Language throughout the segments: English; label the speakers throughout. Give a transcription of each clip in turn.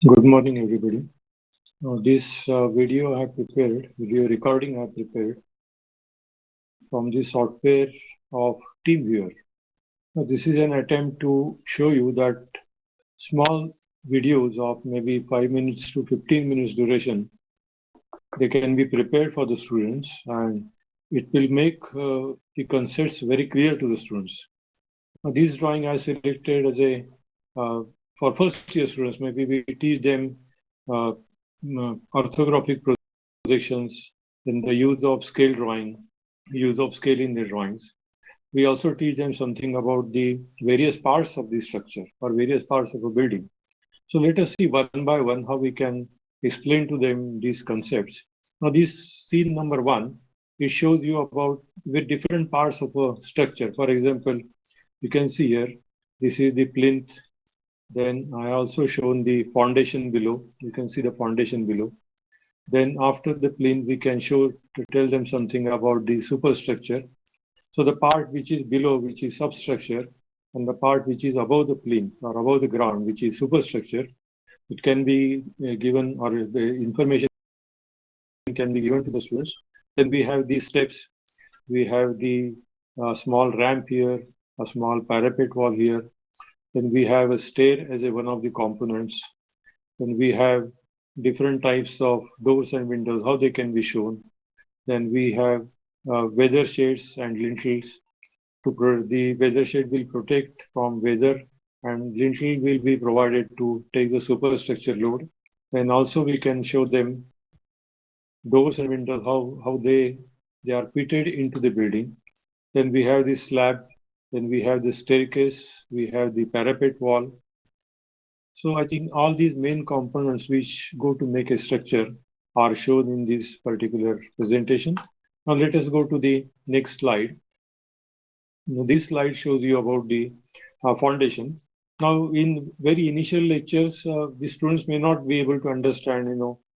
Speaker 1: Good morning, everybody. This video I have prepared, video recording I have prepared from the software of TeamViewer. Now, this is an attempt to show you that small videos of maybe 5 minutes to 15 minutes duration, they can be prepared for the students and it will make the concepts very clear to the students. Now, this drawing I selected as a for first year students. Maybe we teach them orthographic projections, then the use of scale drawing, use of scale in the drawings. We also teach them something about the various parts of the structure or various parts of a building. So let us see one by one how we can explain to them these concepts. Now this scene number 1, it shows you about the different parts of a structure. For example, you can see here, this is the plinth. Then I also shown the foundation below. You can see the foundation below. Then after the plinth, we can show to tell them something about the superstructure. So the part which is below, which is substructure, and the part which is above the plinth or above the ground, which is superstructure, it can be given, or the information can be given to the students. Then we have these steps. We have the small ramp here, a small parapet wall here. Then we have a stair as a one of the components. Then we have different types of doors and windows, how they can be shown. Then we have weather shades and lintels. The weather shade will protect from weather, and lintel will be provided to take the superstructure load. And also we can show them doors and windows, how they are fitted into the building. Then we have the slab, then we have the staircase, we have the parapet wall. So I think all these main components which go to make a structure are shown in this particular presentation. Now let us go to the next slide. Now, this slide shows you about the foundation. Now, in very initial lectures, the students may not be able to understand,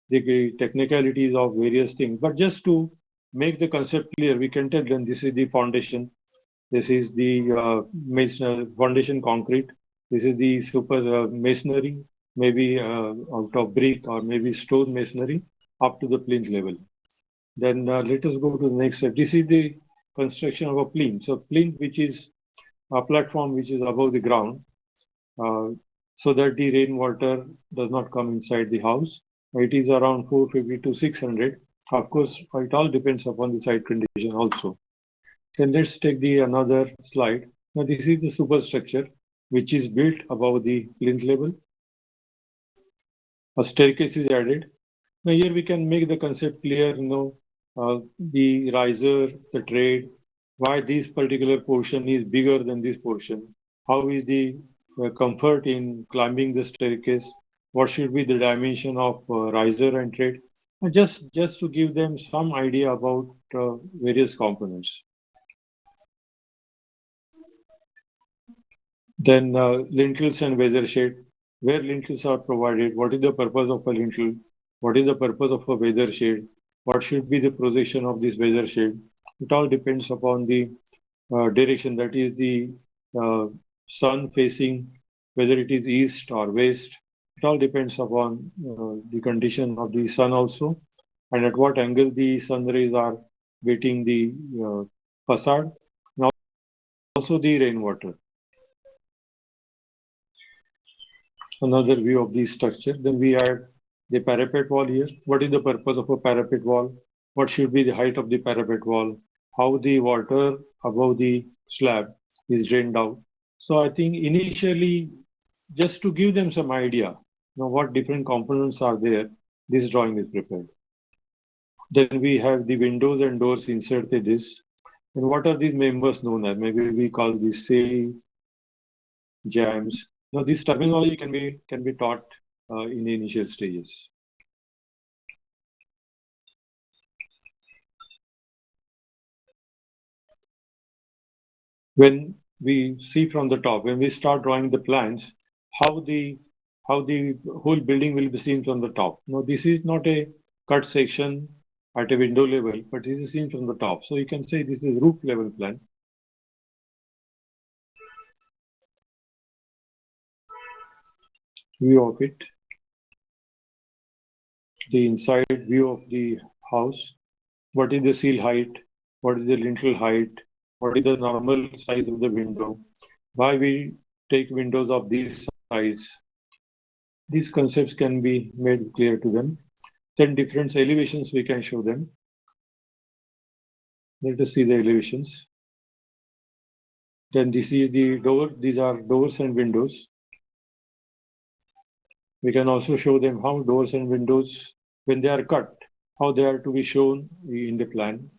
Speaker 1: the technicalities of various things. But just to make the concept clear, we can tell them this is the foundation. This is the foundation concrete. This is the super masonry, maybe out of brick or maybe stone masonry up to the plinth level. Then let us go to the next step. This is the construction of a plinth. So plinth, which is a platform which is above the ground, uh, so that the rainwater does not come inside the house. It is around 450 to 600. Of course, it all depends upon the site condition also. Then let's take the another slide. Now this is the superstructure which is built above the plinth level. A staircase is added. Now here we can make the concept clear, the riser, the trade, why this particular portion is bigger than this portion, how is the comfort in climbing the staircase, what should be the dimension of riser and trade, and just to give them some idea about various components. Then lintels and weather shade, where lintels are provided, what is the purpose of a lintel, what is the purpose of a weather shade, what should be the projection of this weather shade. It all depends upon the direction, that is the uh, sun facing, whether it is east or west. It all depends upon the condition of the sun also, and at what angle the sun rays are hitting the facade, and also the rainwater. Another view of the structure. Then we add the parapet wall here. What is the purpose of a parapet wall? What should be the height of the parapet wall? How the water above the slab is drained out. So I think initially, just to give them some idea, what different components are there, this drawing is prepared. Then we have the windows and doors inserted this. And what are these members known as? Maybe we call these sail, jams. Now this terminology can be taught in the initial stages. When we see from the top, when we start drawing the plans, how the whole building will be seen from the top. Now this is not a cut section at a window level, but this is seen from the top. So you can say this is roof level plan. View of it. the inside view of the house. What is the seal height? What is the lintel height? What is the normal size of the window? Why we take windows of this size? These concepts can be made clear to them. Then different elevations we can show them. Let us see the elevations. Then this is the door. These are doors and windows. We can also show them how doors and windows, when they are cut, how they are to be shown in the plan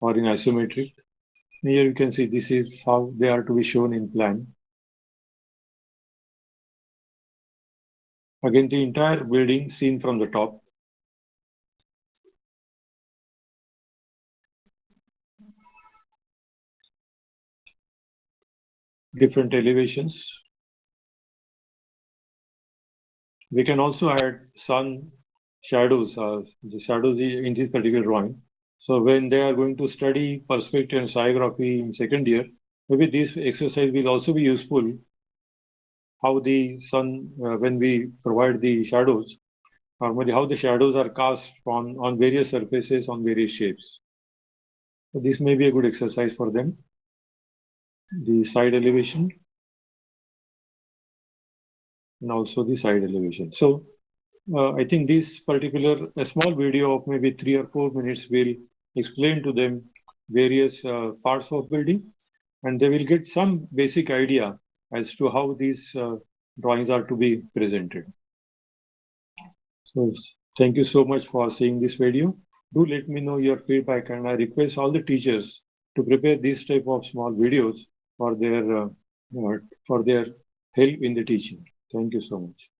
Speaker 1: or in isometric. Here you can see this is how they are to be shown in plan. Again, the entire building seen from the top. Different elevations. We can also add sun shadows, the shadows in this particular drawing. So when they are going to study perspective and psicography in second year, maybe this exercise will also be useful. How the sun, when we provide the shadows, normally how the shadows are cast on various surfaces, on various shapes. So this may be a good exercise for them. The side elevation and also the side elevation. So I think this particular, a small video of maybe 3 or 4 minutes will explain to them various parts of building, and they will get some basic idea as to how these drawings are to be presented. So thank you so much for seeing this video. Do let me know your feedback, and I request all the teachers to prepare these type of small videos for their help in the teaching. Thank you so much.